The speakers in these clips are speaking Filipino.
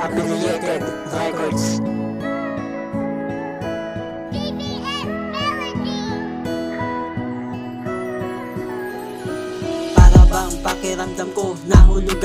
Affiliated Records. Para bang pakiramdam ko, nahulog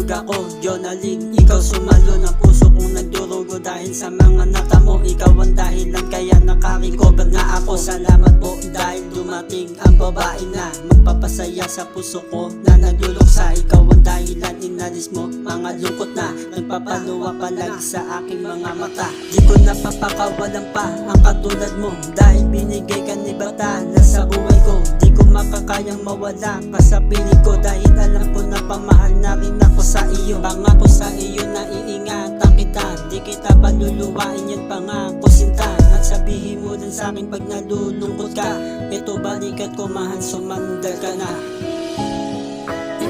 ako Jonalyn, ikaw sumalo ng puso kong nagdurugo dahil sa mga nata mo. Ikaw ang dahilan kaya nakarecover nga ako. Salamat po dahil dumating ang babae na magpapasaya sa puso ko na nagluluksa. Ikaw ang dahilan, inalis mo mga lungkot na nagpapaluwa palagi sa aking mga mata. Di ko napapakawalan pa ang katulad mo dahil binigay ka ni Batala sa buhay ko. Di ko makakayang mawala ka sa piling ko dahil alam ko na pamahal na rin ako sa iyo. Pangako sa iyo na iingatan kita, di kita paluluwain, yan pangako sinta. At sabihin mo din sa akin pag nalulungkot ka, ito balikat ko mahal, sumandal ka na.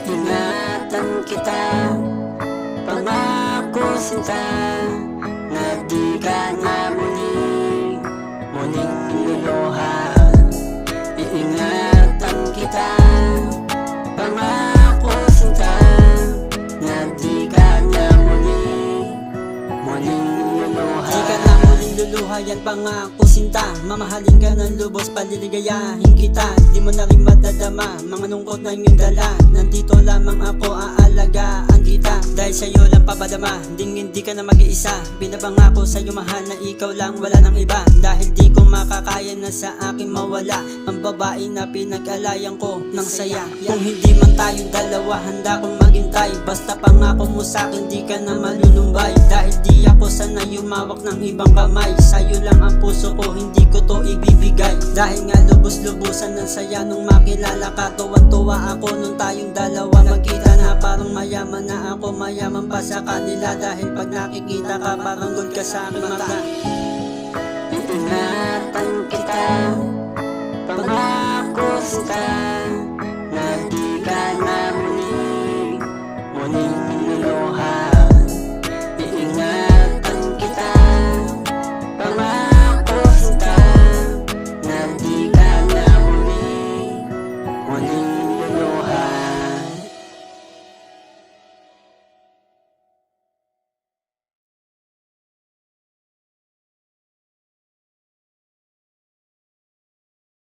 Iingatan kita, pangako sinta, na di ka na muling luluha. Iingatan kita, pangako sinta, na di ka na muling luluha. Di ka na muling luluha, yan pangako sinta. Mamahalin ka ng lubos, paliligayahin kita. Di mo na rin madadama mga lungkot na iyong dala. Nandito lamang ako, aalagaan kita. Dahil sa'yo lang papadama, hindi ka na mag-iisa. Pinapangako sa'yo mahal na ikaw lang, wala nang iba. Dahil di ko makakaya na sa akin mawala ang babae na pinag-alayan ko ng saya. Kung hindi man tayong dalawa, handa kong maghintay. Basta pangako mo sa'kin, di ka na malulumbay. Dahil di ako sanay yumawak ng ibang kamay. Sa'yo lang ang puso ko, hindi ko to ibibigay. Dahil nga lubos-lubusan ng saya nung makilala ka. Tuwan-tuwa ako nung tayong dalawa magkita na. Parang mayaman na ako, mayaman pa sa kanila. Dahil pag nakikita ka, parang gold ka sa aking mata. Iingatan kita, pangako sinta,